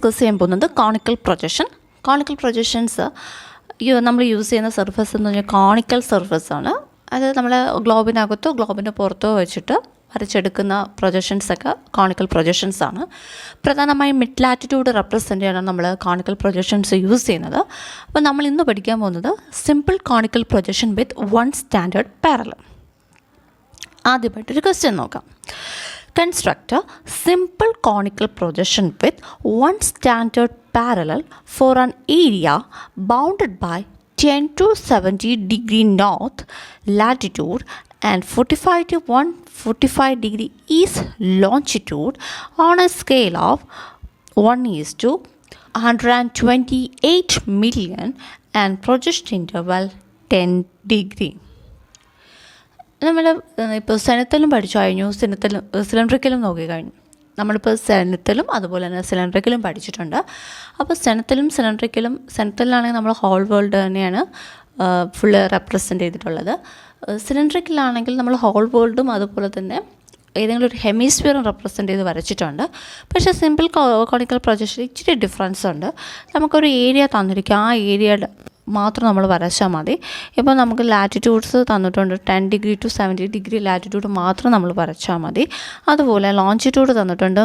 Discuss ചെയ്യാൻ പോകുന്നത് conical projection. Conical projections നമ്മൾ യൂസ് ചെയ്യുന്ന സർഫസ് എന്ന് പറഞ്ഞാൽ കോണിക്കൽ സർഫസ് ആണ്. അത് നമ്മൾ ഗ്ലോബിനകത്തോ ഗ്ലോബിന് പുറത്തോ വെച്ചിട്ട് വരച്ചെടുക്കുന്ന പ്രൊജക്ഷൻസൊക്കെ കോണിക്കൽ പ്രൊജക്ഷൻസ് ആണ്. പ്രധാനമായും മിഡ് ലാറ്റിറ്റ്യൂഡ് റെപ്രസെൻ്റ് ചെയ്യാനാണ് നമ്മൾ കോണിക്കൽ പ്രൊജക്ഷൻസ് യൂസ് ചെയ്യുന്നത്. അപ്പോൾ നമ്മൾ ഇന്ന് പഠിക്കാൻ പോകുന്നത് simple conical projection with one standard parallel. ആദ്യമായിട്ടൊരു ക്വസ്റ്റ്യൻ നോക്കാം. Construct a simple conical projection with one standard parallel for an area bounded by 10 to 70 degree north latitude and 45 to 145 degree east longitude on a scale of 1:128 million and projection interval 10 degree. നമ്മൾ ഇപ്പോൾ സെനത്തലും പഠിച്ചു കഴിഞ്ഞു, സിലിണ്ടറിക്കലും നോക്കി കഴിഞ്ഞു. നമ്മളിപ്പോൾ സെനത്തലും അതുപോലെ തന്നെ സിലിണ്ടറിക്കലും പഠിച്ചിട്ടുണ്ട്. അപ്പോൾ സെനത്തലിലാണെങ്കിൽ നമ്മൾ ഹോൾ വേൾഡ് തന്നെയാണ് ഫുള്ള് റെപ്രസെൻ്റ് ചെയ്തിട്ടുള്ളത്. സിലിണ്ടറിക്കലാണെങ്കിൽ നമ്മൾ ഹോൾ വേൾഡും അതുപോലെ തന്നെ ഏതെങ്കിലും ഒരു ഹെമിസ്ഫിയറും റെപ്രസെൻ്റ് ചെയ്ത് വരച്ചിട്ടുണ്ട്. പക്ഷേ സിമ്പിൾ കോണിക്കൽ പ്രൊജക്ഷൻ ഇച്ചിരി ഡിഫറൻസ് ഉണ്ട്. നമുക്കൊരു ഏരിയ തന്നിരിക്കും, ആ ഏരിയയുടെ മാത്രം നമ്മൾ വരച്ചാൽ മതി. ഇപ്പോൾ നമുക്ക് ലാറ്റിറ്റ്യൂഡ്സ് തന്നിട്ടുണ്ട്, 10 ഡിഗ്രി ടു 70 ഡിഗ്രി ലാറ്റിറ്റ്യൂഡ് മാത്രം നമ്മൾ വരച്ചാൽ മതി. അതുപോലെ ലോഞ്ചിറ്റ്യൂഡ് തന്നിട്ടുണ്ട്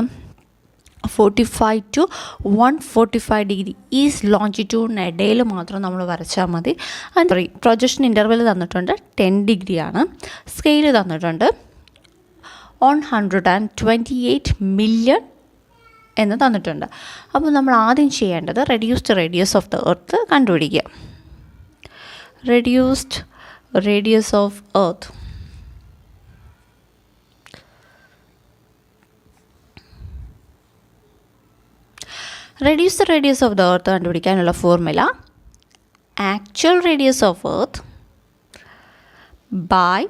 45 ടു 145 ഡിഗ്രി ഈസ്റ്റ് ലോഞ്ചിറ്റ്യൂഡിനിടയിൽ മാത്രം നമ്മൾ വരച്ചാൽ മതി. പ്രൊജക്ഷൻ ഇൻ്റർവെൽ തന്നിട്ടുണ്ട് 10 ഡിഗ്രിയാണ്. സ്കെയിൽ തന്നിട്ടുണ്ട് 128 മില്യൺ എന്ന് തന്നിട്ടുണ്ട്. അപ്പോൾ നമ്മൾ ആദ്യം ചെയ്യേണ്ടത് reduced radius of the earth കണ്ടുപിടിക്കുക. റെഡ്യൂസ്ഡ് റേഡിയസ് ഓഫ് എർത്ത് കണ്ടുപിടിക്കാനുള്ള formula actual radius of earth by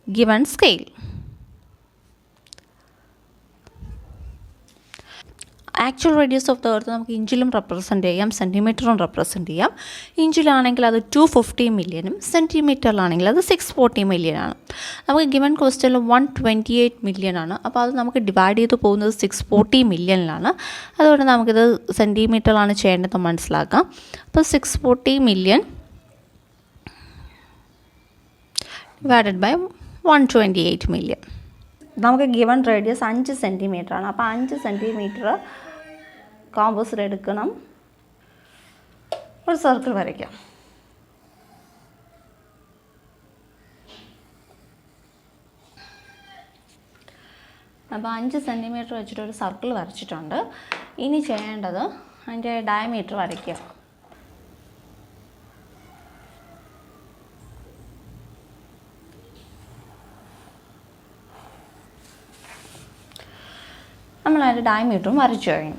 given scale. Actual radius of the earth നമുക്ക് ഇഞ്ചിലും റെപ്രസെൻ്റ് ചെയ്യാം, സെൻറ്റിമീറ്ററും റെപ്രസെൻ്റ് ചെയ്യാം. ഇഞ്ചിലാണെങ്കിൽ അത് 250 മില്യനും സെൻറ്റിമീറ്ററിലാണെങ്കിൽ അത് 640 മില്യനാണ്. നമുക്ക് ഗിവൺ ക്വസ്റ്റ്യനിൽ 128 മില്യനാണ്. അപ്പോൾ അത് നമുക്ക് ഡിവൈഡ് ചെയ്ത് പോകുന്നത് 640 മില്യണിലാണ്. അതുകൊണ്ട് നമുക്കിത് സെൻറ്റിമീറ്ററിലാണ് ചെയ്യേണ്ടത് മനസ്സിലാക്കാം. അപ്പോൾ 640 മില്യൺ ഡിവൈഡഡ് ബൈ 128 മില്യൺ. നമുക്ക് ഗിവൺ റേഡിയസ് 5 സെൻറ്റിമീറ്ററാണ്. അപ്പോൾ 5 സെൻറ്റിമീറ്റർ കോമ്പസിൽ എടുക്കണം, ഒരു സർക്കിൾ വരയ്ക്കാം. അപ്പോൾ 5 സെൻറ്റിമീറ്റർ വെച്ചിട്ടൊരു സർക്കിൾ വരച്ചിട്ടുണ്ട്. ഇനി ചെയ്യേണ്ടത് അതിൻ്റെ ഡയമീറ്റർ വരയ്ക്കുക. നമ്മളതിൻ്റെ ഡയമീറ്ററും വരച്ചു കഴിഞ്ഞു.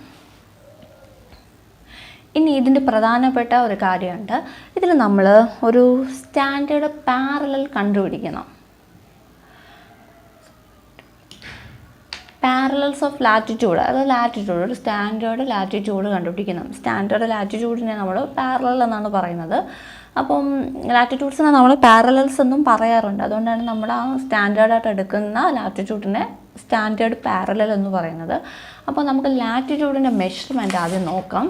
ഇനി ഇതിൻ്റെ പ്രധാനപ്പെട്ട ഒരു കാര്യമുണ്ട്. ഇതിൽ നമ്മൾ ഒരു സ്റ്റാൻഡേർഡ് പാരലൽ കണ്ടുപിടിക്കണം. പാരലൽസ് ഓഫ് ലാറ്റിറ്റ്യൂഡ്, അത് ലാറ്റിറ്റ്യൂഡ്, ഒരു സ്റ്റാൻഡേർഡ് ലാറ്റിറ്റ്യൂഡ് കണ്ടുപിടിക്കണം. സ്റ്റാൻഡേർഡ് ലാറ്റിറ്റ്യൂഡിനെ നമ്മൾ പാരലൽ എന്നാണ് പറയുന്നത്. അപ്പം ലാറ്റിറ്റ്യൂഡ്സിനെ നമ്മൾ പാരലൽസ് എന്നും പറയാറുണ്ട്. അതുകൊണ്ടാണ് നമ്മൾ ആ സ്റ്റാൻഡേർഡായിട്ട് എടുക്കുന്ന ലാറ്റിറ്റ്യൂഡിനെ സ്റ്റാൻഡേർഡ് പാരലൽ എന്ന് പറയുന്നത്. അപ്പോൾ നമുക്ക് ലാറ്റിറ്റ്യൂഡിൻ്റെ മെഷർമെൻറ്റ് ആദ്യം നോക്കാം.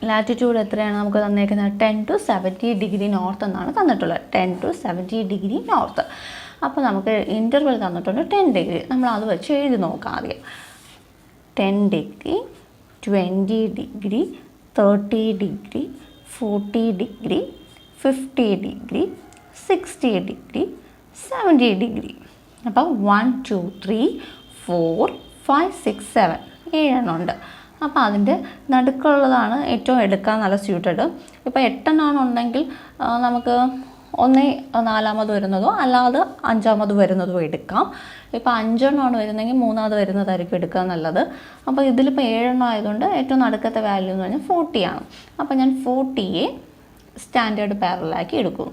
ലാറ്റിറ്റ്യൂഡ് എത്രയാണ് നമുക്ക് തന്നേക്കുന്നത്? 10 to 70 ഡിഗ്രി നോർത്ത് എന്നാണ് തന്നിട്ടുള്ളത്. 10 to 70 ഡിഗ്രി നോർത്ത്. അപ്പോൾ നമുക്ക് ഇൻ്റർവെൽ തന്നിട്ടുണ്ട് 10 ഡിഗ്രി. നമ്മൾ അത് വെച്ച് എഴുതി നോക്കാം ആദ്യം. 10 degree, 20 degree, 30 degree, 40 degree, 50 degree, 60 degree, 70 degree. അപ്പോൾ 1 2 3 4 5 6 7 7 ഉണ്ട്. അപ്പോൾ അതിൻ്റെ നടുക്കുള്ളതാണ് ഏറ്റവും എടുക്കാൻ നല്ല സ്യൂട്ടഡ്. ഇപ്പോൾ 8 ഉണ്ടെങ്കിൽ നമുക്ക് ഒന്നേ 4ാമത് വരുന്നതോ അല്ലാതെ 5ാമത് വരുന്നതോ എടുക്കാം. ഇപ്പോൾ 5 വരുന്നതെങ്കിൽ 3ാമത് വരുന്നതായിരിക്കും എടുക്കാൻ നല്ലത്. അപ്പോൾ ഇതിലിപ്പോൾ 7 ആയതുകൊണ്ട് ഏറ്റവും നടുക്കത്തെ വാല്യൂ എന്ന് പറഞ്ഞാൽ 40 ആണ്. അപ്പോൾ ഞാൻ 40യെ സ്റ്റാൻഡേർഡ് പാരലാക്കി എടുക്കും.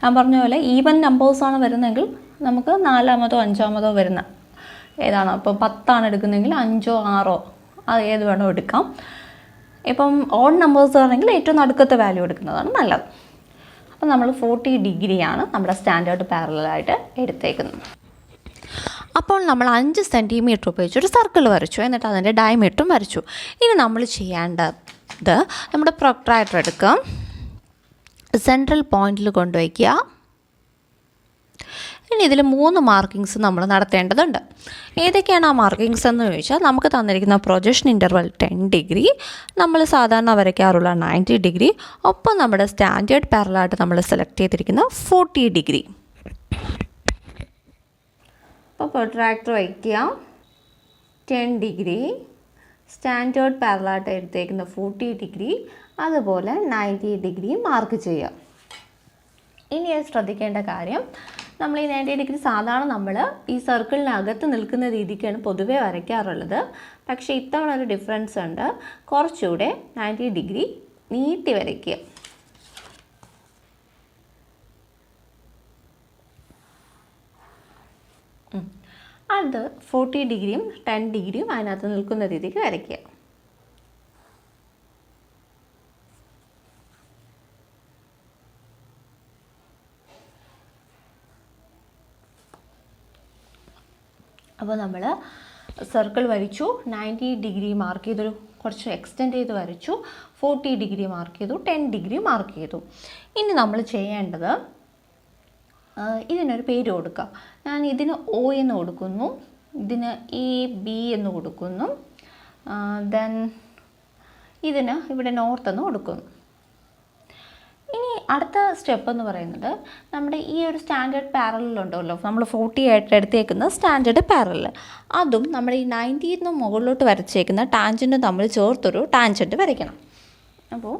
ഞാൻ പറഞ്ഞ പോലെ ഈവൻ നമ്പേഴ്സാണ് വരുന്നതെങ്കിൽ നമുക്ക് 4ാമതോ 5ാമതോ വരുന്ന ഏതാണോ, ഇപ്പോൾ 10 എടുക്കുന്നതെങ്കിൽ 5 6 അത് ഏത് വേണോ എടുക്കാം. ഇപ്പം ഓഡ് നമ്പേഴ്സ് ആണെങ്കിൽ ഏറ്റവും നടുക്കത്തെ വാല്യൂ എടുക്കുന്നതാണ് നല്ലത്. അപ്പോൾ നമ്മൾ 40 ഡിഗ്രിയാണ് നമ്മുടെ സ്റ്റാൻഡേർഡ് പാരലലായിട്ട് എടുത്തേക്കുന്നത്. അപ്പോൾ നമ്മൾ 5 സെൻറ്റിമീറ്റർ ഉപയോഗിച്ചൊരു സർക്കിൾ വരച്ചു, എന്നിട്ട് അതിൻ്റെ ഡയമീറ്ററും വരച്ചു. ഇനി നമ്മൾ ചെയ്യേണ്ടത് നമ്മുടെ പ്രൊട്രാക്ടർ എടുക്കാം, സെൻട്രൽ പോയിന്റിൽ കൊണ്ടുവയ്ക്കുക. ഇനി ഇതിൽ 3 മാർക്കിങ്സ് നമ്മൾ നടത്തേണ്ടതുണ്ട്. ഏതൊക്കെയാണ് ആ മാർക്കിങ്സ് എന്ന് ചോദിച്ചാൽ, നമുക്ക് തന്നിരിക്കുന്ന പ്രൊജക്ഷൻ ഇൻ്റർവൽ 10 ഡിഗ്രി, നമ്മൾ സാധാരണ വരയ്ക്കാറുള്ള 90 ഡിഗ്രി, ഒപ്പം നമ്മുടെ സ്റ്റാൻഡേർഡ് പാരലായിട്ട് നമ്മൾ സെലക്ട് ചെയ്തിരിക്കുന്ന 40 ഡിഗ്രി. അപ്പോൾ പ്രൊട്രാക്ടർ വയ്ക്കുക 10 ഡിഗ്രി, സ്റ്റാൻഡേർഡ് പാരലായിട്ട് എടുത്തേക്കുന്ന 40 ഡിഗ്രി, അതുപോലെ 90 ഡിഗ്രി മാർക്ക് ചെയ്യുക. ഇനി ശ്രദ്ധിക്കേണ്ട കാര്യം, നമ്മൾ ഈ 90 ഡിഗ്രി സാധാരണ നമ്മൾ ഈ സർക്കിളിനകത്ത് നിൽക്കുന്ന രീതിക്കാണ് പൊതുവേ വരയ്ക്കാറുള്ളത്. പക്ഷേ ഇത്തവണ ഒരു ഡിഫറൻസ് ഉണ്ട്, കുറച്ചുകൂടെ 90 ഡിഗ്രി നീട്ടി വരയ്ക്കുക. അത് 40 ഡിഗ്രിയും 10 ഡിഗ്രിയും അതിനകത്ത് നിൽക്കുന്ന രീതിക്ക് വരയ്ക്കുക. അപ്പോൾ നമ്മൾ സർക്കിൾ വരച്ചു, 90 ഡിഗ്രി മാർക്ക് ചെയ്തൊരു കുറച്ച് എക്സ്റ്റെൻഡ് ചെയ്ത് വരച്ചു, 40 ഡിഗ്രി മാർക്ക് ചെയ്തു, 10 ഡിഗ്രി മാർക്ക് ചെയ്തു. ഇനി നമ്മൾ ചെയ്യേണ്ടത് ഇതിനൊരു പേര് കൊടുക്കുക. ഞാൻ ഇതിന് O എന്ന് കൊടുക്കുന്നു, ഇതിന് AB എന്ന് കൊടുക്കുന്നു, ദെൻ ഇതിന് ഇവിടെ നോർത്ത് എന്ന് കൊടുക്കുന്നു. ഇനി അടുത്ത സ്റ്റെപ്പ് എന്ന് പറയുന്നത്, നമ്മുടെ ഈ ഒരു സ്റ്റാൻഡേർഡ് പാരലൽ ഉണ്ടല്ലോ, നമ്മൾ 40 ആയിട്ട് എടുത്തേക്കുന്ന സ്റ്റാൻഡേർഡ് പാരലൽ, അതും നമ്മുടെ ഈ 90 മുകളിലോട്ട് വരച്ചേക്കുന്ന ടാൻജൻറ്റ് തമ്മിൽ ചേർത്തൊരു ടാൻജൻറ്റ് വരയ്ക്കണം. അപ്പോൾ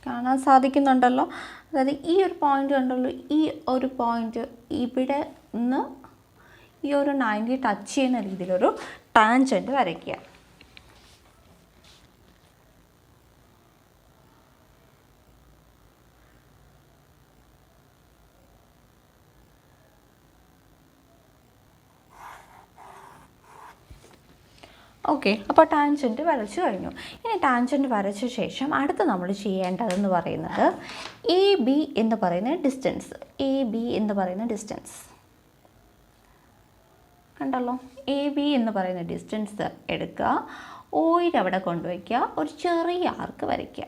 കാണാൻ സാധിക്കുന്നുണ്ടല്ലോ, അതായത് ഈ ഒരു പോയിൻ്റ് ഉണ്ടല്ലോ, ഈ ഒരു പോയിൻ്റ് ഇവിടെ നിന്ന് ഈ ഒരു 90 ടച്ച് ചെയ്യുന്ന രീതിയിലൊരു ടാൻജൻറ്റ് വരയ്ക്കുക. ഓക്കെ, അപ്പോൾ ടാൻജൻറ്റ് വരച്ചു കഴിഞ്ഞു. ഇനി ടാൻജൻറ്റ് വരച്ച ശേഷം അടുത്ത് നമ്മൾ ചെയ്യേണ്ടതെന്ന് പറയുന്നത് AB എന്ന് പറയുന്ന ഡിസ്റ്റൻസ്. AB എന്ന് പറയുന്ന ഡിസ്റ്റൻസ് കണ്ടല്ലോ, AB എന്ന് പറയുന്ന ഡിസ്റ്റൻസ് എടുക്കുക, ഓയിൽ അവിടെ കൊണ്ടുവയ്ക്കുക, ഒരു ചെറിയ ആർക്ക് വരയ്ക്കുക.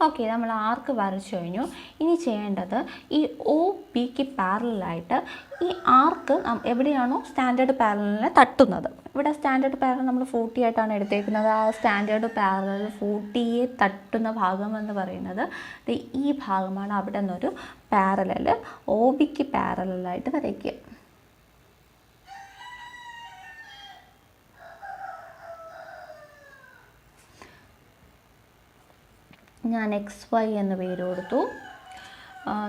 ഓക്കെ, നമ്മൾ ആർക്ക് വരച്ചു കഴിഞ്ഞു. ഇനി ചെയ്യേണ്ടത് ഈ OBക്ക് പാരലായിട്ട് ഈ ആർക്ക് എവിടെയാണോ സ്റ്റാൻഡേർഡ് പാരലിനെ തട്ടുന്നത്, ഇവിടെ സ്റ്റാൻഡേർഡ് പാരലൽ നമ്മൾ 40 ആയിട്ടാണ് എടുത്തേക്കുന്നത്, ആ സ്റ്റാൻഡേർഡ് പാരലൽ 40യെ തട്ടുന്ന ഭാഗം എന്ന് പറയുന്നത് ഈ ഭാഗമാണ്. അവിടെ നിന്നൊരു പാരലൽ OBക്ക് പാരലായിട്ട് വരയ്ക്കുക. ഞാൻ XY എന്ന് പേര് കൊടുത്തു.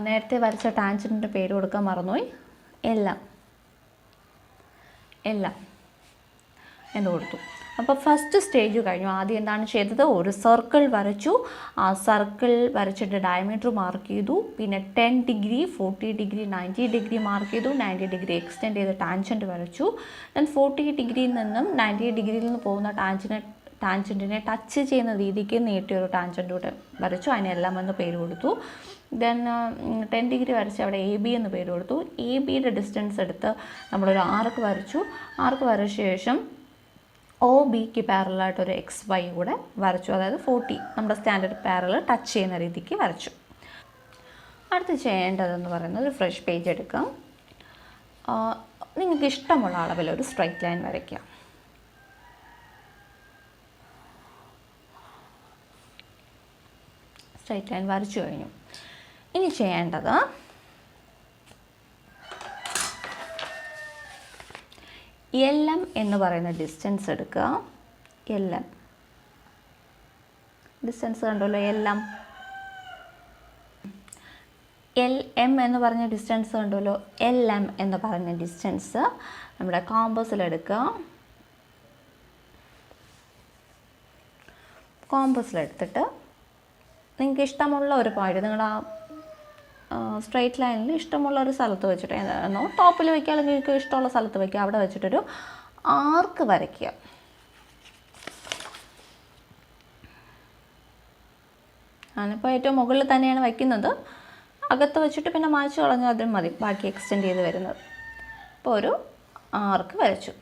നേരത്തെ വരച്ച ടാൻജൻറ്റിൻ്റെ പേര് കൊടുക്കാൻ മറന്നുപോയി, എല്ലാം എന്ന് കൊടുത്തു. അപ്പോൾ ഫസ്റ്റ് സ്റ്റേജ് കഴിഞ്ഞു. ആദ്യം എന്താണ് ചെയ്തത്, ഒരു സർക്കിൾ വരച്ചു, ആ സർക്കിൾ വരച്ചിട്ട് ഡയമീറ്റർ മാർക്ക് ചെയ്തു, പിന്നെ 10 ഡിഗ്രി 40 ഡിഗ്രി 90 ഡിഗ്രി മാർക്ക് ചെയ്തു, 90 ഡിഗ്രി എക്സ്റ്റെൻഡ് ചെയ്ത് ടാൻജൻറ്റ് വരച്ചു. ദെൻ 40 ഡിഗ്രിയിൽ നിന്നും 90 ഡിഗ്രിയിൽ നിന്ന് പോകുന്ന ടാൻജൻറ്റിനെ ടച്ച് ചെയ്യുന്ന രീതിക്ക് നീട്ടിയൊരു ടാൻജൻറ്റ് കൂടെ വരച്ചു, അതിനെല്ലാം എന്ന് പേര് കൊടുത്തു. ദെൻ 10 ഡിഗ്രി വരച്ച് അവിടെ AB എന്ന് പേര് കൊടുത്തു. ABയുടെ ഡിസ്റ്റൻസ് എടുത്ത് നമ്മളൊരു ആർക്ക് വരച്ചു. ആർക്ക് വരച്ച ശേഷം OBക്ക് പാരലായിട്ടൊരു XY കൂടെ വരച്ചു, അതായത് 40 നമ്മുടെ സ്റ്റാൻഡേർഡ് പാരലൽ ടച്ച് ചെയ്യുന്ന രീതിക്ക് വരച്ചു. അടുത്ത് ചെയ്യേണ്ടതെന്ന് പറയുന്നത് ഒരു ഫ്രഷ് പേജ് എടുക്കാം, നിങ്ങൾക്ക് ഇഷ്ടമുള്ള അളവിൽ ഒരു സ്ട്രൈറ്റ് ലൈൻ വരയ്ക്കാം. സ്ട്രൈറ്റ് ലൈൻ വരച്ചു കഴിഞ്ഞു. ഇനി ചെയ്യേണ്ടത് LM എന്ന് പറയുന്ന ഡിസ്റ്റൻസ് എടുക്കുക. LM ഡിസ്റ്റൻസ് കണ്ടല്ലോ, LM എന്ന് പറഞ്ഞ ഡിസ്റ്റൻസ് കണ്ടല്ലോ. LM എന്ന് പറഞ്ഞ ഡിസ്റ്റൻസ് നമ്മുടെ കോമ്പസിലെടുക്കുക. കോമ്പസിലെടുത്തിട്ട് നിങ്ങൾക്ക് ഇഷ്ടമുള്ള ഒരു പോയിന്റ്, നിങ്ങൾ ആ സ്ട്രെയിറ്റ് ലൈനിൽ ഇഷ്ടമുള്ള ഒരു സ്ഥലത്ത് വെച്ചിട്ട്, ഏതാണോ ടോപ്പിൽ വയ്ക്കുക അല്ലെങ്കിൽ നിങ്ങൾക്ക് ഇഷ്ടമുള്ള സ്ഥലത്ത് വയ്ക്കുക, അവിടെ വെച്ചിട്ടൊരു ആർക്ക് വരയ്ക്കുക. ഞാനിപ്പോൾ ഏറ്റവും മുകളിൽ തന്നെയാണ് വയ്ക്കുന്നത്. അകത്ത് വെച്ചിട്ട് പിന്നെ മായ്ച്ച് കളഞ്ഞാൽ അതും മതി ബാക്കി എക്സ്റ്റെൻഡ് ചെയ്ത് വരുന്നത്. അപ്പോൾ ഒരു ആർക്ക് വരച്ചു.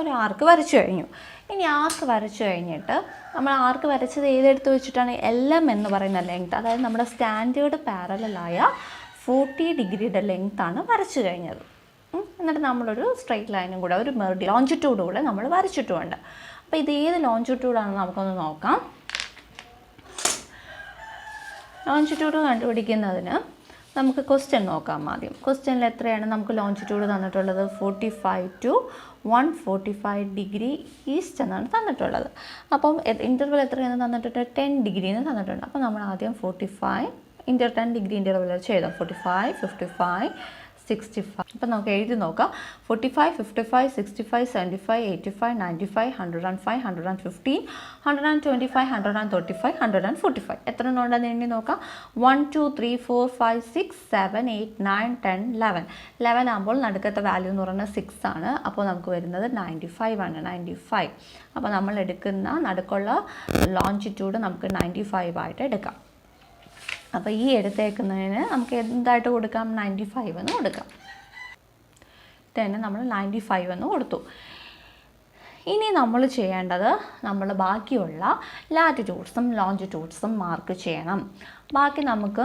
ഒരു ആർക്ക് വരച്ചു കഴിഞ്ഞു. ഇനി ആർക്ക് വരച്ചു കഴിഞ്ഞിട്ട് നമ്മൾ ആർക്ക് വരച്ചത് ഏതെടുത്ത് വെച്ചിട്ടാണ് LM എന്ന് പറയുന്ന ലെങ്ത്, അതായത് നമ്മുടെ സ്റ്റാൻഡേർഡ് പാരലലായ 40 ഡിഗ്രിയുടെ ലെങ്ത്താണ് വരച്ചു കഴിഞ്ഞത്. എന്നിട്ട് നമ്മളൊരു സ്ട്രെയിറ്റ് ലൈനും കൂടെ ഒരു ലോഞ്ചിറ്റ്യൂഡ് കൂടെ നമ്മൾ വരച്ചിട്ടുമുണ്ട്. അപ്പോൾ ഇത് ഏത് ലോഞ്ചിറ്റ്യൂഡാണെന്ന് നമുക്കൊന്ന് നോക്കാം. ലോഞ്ചിറ്റ്യൂഡ് കണ്ടുപിടിക്കുന്നതിന് നമുക്ക് ക്വസ്റ്റ്യൻ നോക്കാം. ആദ്യം ക്വസ്റ്റ്യനിൽ എത്രയാണ് നമുക്ക് ലോഞ്ചിറ്റ്യൂഡ് തന്നിട്ടുള്ളത്? 45 to 145 ഡിഗ്രി ഈസ്റ്റ് എന്നാണ് തന്നിട്ടുള്ളത്. അപ്പം ഇൻ്റർവൽ എത്രയാണ് തന്നിട്ടുണ്ട്? 10 ഡിഗ്രിന്ന് തന്നിട്ടുണ്ട്. അപ്പോൾ നമ്മൾ ആദ്യം 45 ഇൻ്റർ 10 ഡിഗ്രി ഇൻ്റർവൽ വെച്ച് എഴുതാം. 45, 55, 65. അപ്പം നമുക്ക് എഴുതി നോക്കാം. 45, 55, 65, 75, 85, 95, 105, 115, 125, 135, 145. എത്ര എണ്ണം ഉണ്ടെന്ന് എണ്ണി നോക്കാം. 1, 2, 3, 4, 5, 6, 7, 8, 9, 10, 11. 11 ആകുമ്പോൾ നടുക്കത്തെ വാല്യൂ എന്ന് പറയുന്നത് 6 ആണ്. അപ്പോൾ നമുക്ക് വരുന്നത് 95 ആണ്. 95. അപ്പോൾ നമ്മൾ എടുക്കുന്ന നടുക്കുള്ള ലോഞ്ചിറ്റ്യൂഡ് നമുക്ക് 95 ആയിട്ട് എടുക്കാം. അപ്പോൾ ഈ എടുത്തേക്കുന്നതിന് നമുക്ക് എന്തായിട്ട് കൊടുക്കാം? 95 എന്ന് കൊടുക്കാം. തന്നെ നമ്മൾ 95 എന്ന് കൊടുത്തു. ഇനി നമ്മൾ ചെയ്യേണ്ടത് നമ്മൾ ബാക്കിയുള്ള ലാറ്റിറ്റ്യൂഡ്സും ലോഞ്ചിറ്റ്യൂഡ്സും മാർക്ക് ചെയ്യണം. ബാക്കി നമുക്ക്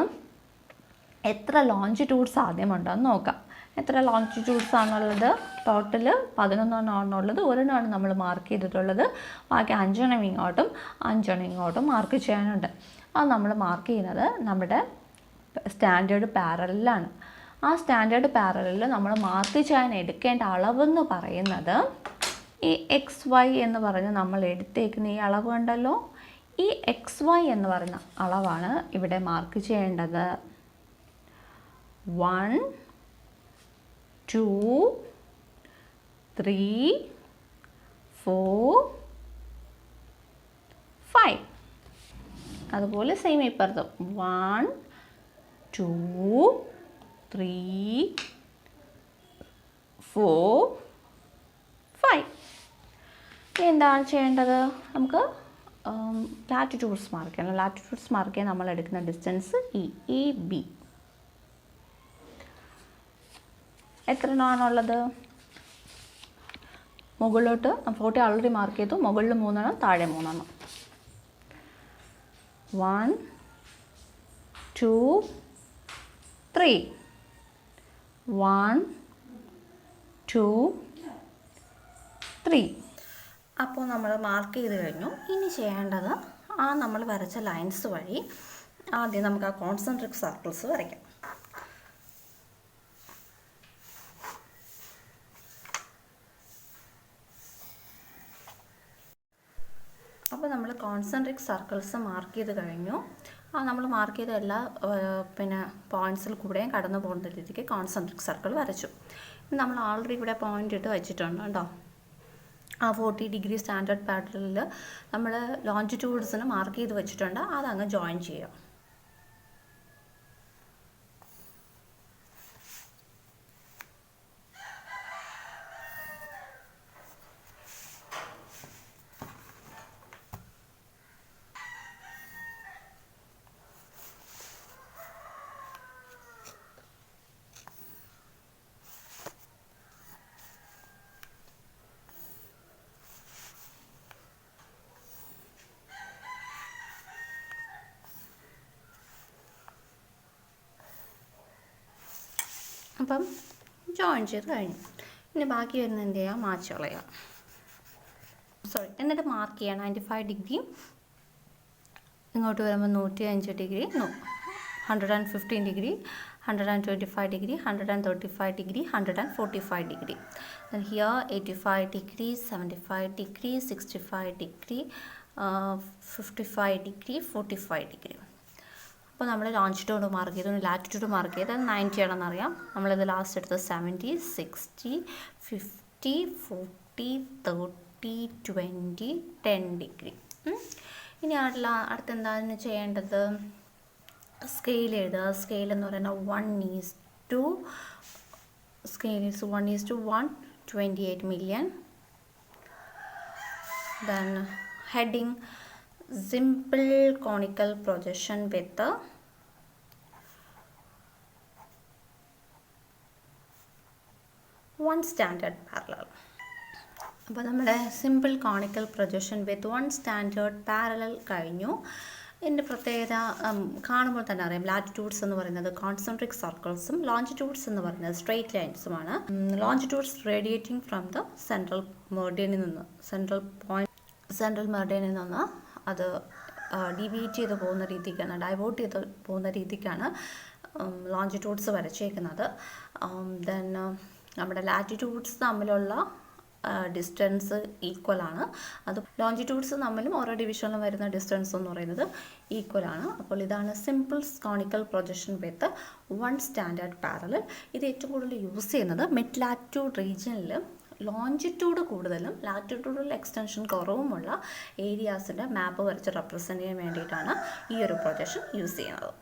എത്ര ലോഞ്ചിറ്റ്യൂഡ്സ് ആദ്യമുണ്ടെന്ന് നോക്കാം. എത്ര ലോഞ്ചിറ്റ്യൂഡ്സ് ആണുള്ളത്? ടോട്ടൽ 11 ആണുള്ളത്. ഒരെണ്ണമാണ് നമ്മൾ മാർക്ക് ചെയ്തിട്ടുള്ളത്. ബാക്കി 5 എണ്ണം ഇങ്ങോട്ടും 5 എണ്ണം ഇങ്ങോട്ടും മാർക്ക് ചെയ്യാനുണ്ട്. അത് നമ്മൾ മാർക്ക് ചെയ്യുന്നത് നമ്മുടെ സ്റ്റാൻഡേർഡ് പാരലലാണ്. ആ സ്റ്റാൻഡേർഡ് പാരലലിൽ നമ്മൾ മാർക്ക് ചെയ്യാൻ എടുക്കേണ്ട അളവെന്ന് പറയുന്നത് ഈ XY എന്ന് പറഞ്ഞ് നമ്മൾ എടുത്തേക്കുന്ന ഈ അളവ് കണ്ടല്ലോ, ഈ XY എന്ന് പറയുന്ന അളവാണ് ഇവിടെ മാർക്ക് ചെയ്യേണ്ടത്. 1, 2, 3, 4, 5. അതുപോലെ സെയിം ഇപ്പുറത്തും 1, 2, 3, 4, 5. എന്താണ് ചെയ്യേണ്ടത്? നമുക്ക് ലാറ്റിറ്റ്യൂഡ്സ് മാർക്ക് ചെയ്യണം. ലാറ്റിറ്റ്യൂഡ്സ് മാർക്ക് ചെയ്യാൻ നമ്മൾ എടുക്കുന്ന ഡിസ്റ്റൻസ് AB. എത്ര എണ്ണമാണുള്ളത്? മുകളിലോട്ട് 40 ഓൾറെഡി മാർക്ക് ചെയ്തു. മുകളിൽ 3 എണ്ണം, താഴെ 3 എണ്ണം. 1, 2, 3. 1, 2, 3. അപ്പോൾ നമ്മൾ മാർക്ക് ചെയ്ത് കഴിഞ്ഞു. ഇനി ചെയ്യേണ്ടത് ആ നമ്മൾ വരച്ച ലൈൻസ് വഴി ആദ്യം നമുക്ക് ആ കോൺസെൻട്രിക് സർക്കിൾസ് വരയ്ക്കാം. അപ്പോൾ നമ്മൾ കോൺസെൻട്രിക് സർക്കിൾസ് മാർക്ക് ചെയ്ത് കഴിഞ്ഞു. ആ നമ്മൾ മാർക്ക് ചെയ്ത എല്ലാ പോയിൻറ്റ്സിൽ കൂടെയും കടന്നു പോകുന്ന രീതിക്ക് കോൺസെൻട്രിക് സർക്കിൾ വരച്ചു. നമ്മൾ ഓൾറെഡി ഇവിടെ പോയിൻ്റ് ഇട്ട് വെച്ചിട്ടുണ്ട് കേട്ടോ. ആ 40 ഡിഗ്രി സ്റ്റാൻഡേർഡ് പാറ്റേണിൽ നമ്മൾ ലോഞ്ചിറ്റ്യൂഡ്സിന് മാർക്ക് ചെയ്ത് വെച്ചിട്ടുണ്ട്. അതങ്ങ് ജോയിൻ ചെയ്യാം. അപ്പം ജോയിൻ ചെയ്ത് കഴിഞ്ഞു. ഇനി ബാക്കി വരുന്നത് എന്ത് ചെയ്യുക? മാച്ച് കളയുക. എന്നിട്ട് മാർക്ക് ചെയ്യുക 95 ഡിഗ്രി. ഇങ്ങോട്ട് വരുമ്പോൾ 105 degree, 115 degree, 125 degree, 135 degree, 145 degree. Then here 85 degree, 75 degree, 65 degree, 55 degree, 45 degree. അപ്പോൾ നമ്മൾ ലോഞ്ചിറ്റ്യൂഡ് മാർക്ക് ചെയ്തു, ലാറ്റിറ്റ്യൂഡ് മാർക്ക് ചെയ്ത് 90 ആണെന്നറിയാം. നമ്മളിത് ലാസ്റ്റ് എടുത്തത് 70, 60, 50, 40, 30, 20, 10 ഡിഗ്രി. ഇനി അടുത്ത് എന്താണ് ചെയ്യേണ്ടത്? സ്കെയിൽ എഴുതുക. സ്കെയിൽ എന്ന് പറയുന്നത് 1:128 million. Then heading simple conical projection with one standard parallel. അപ്പോൾ നമ്മുടെ simple conical projection with one standard parallel കഴിഞ്ഞു. ഇതിൻ്റെ പ്രത്യേകത കാണുമ്പോൾ തന്നെ അറിയാം. ലാറ്റിറ്റ്യൂഡ്സ് എന്ന് പറയുന്നത് കോൺസെൻട്രിക് സർക്കിൾസും ലോഞ്ചിറ്റ്യൂഡ്സ് എന്ന് പറയുന്നത് സ്ട്രെയിറ്റ് ലൈൻസുമാണ്. Longitudes radiating from the central മെറിഡിയനിൽ നിന്ന് സെൻട്രൽ മെറിഡിയനിൽ നിന്ന് അത് ഡീവിയേറ്റ് ചെയ്ത് പോകുന്ന രീതിക്കാണ്, ഡൈവേർട്ട് ചെയ്ത് പോകുന്ന രീതിക്കാണ് ലോഞ്ചിറ്റ്യൂഡ്സ് വരച്ചേക്കുന്നത്. ദെൻ നമ്മുടെ ലാറ്റിറ്റ്യൂഡ്സ് തമ്മിലുള്ള ഡിസ്റ്റൻസ് ഈക്വലാണ്. അത് ലോഞ്ചിറ്റ്യൂഡ്സ് തമ്മിലും ഓരോ ഡിവിഷനിലും വരുന്ന ഡിസ്റ്റൻസ് എന്ന് പറയുന്നത് ഈക്വലാണ്. അപ്പോൾ ഇതാണ് simple conical projection with one standard parallel. ഇത് ഏറ്റവും കൂടുതൽ യൂസ് ചെയ്യുന്നത് മിഡ് ലാറ്റിറ്റ്യൂഡ് റീജിയനിൽ ലോഞ്ചിറ്റ്യൂഡ് കൂടുതലും ലാറ്റിറ്റ്യൂഡൽ എക്സ്റ്റൻഷൻ കുറവുമുള്ള ഏരിയാസിൻ്റെ മാപ്പ് വരച്ച് റെപ്രസെൻറ്റ് ചെയ്യാൻ വേണ്ടിയിട്ടാണ് ഈ ഒരു പ്രൊജക്ഷൻ യൂസ് ചെയ്യുന്നത്.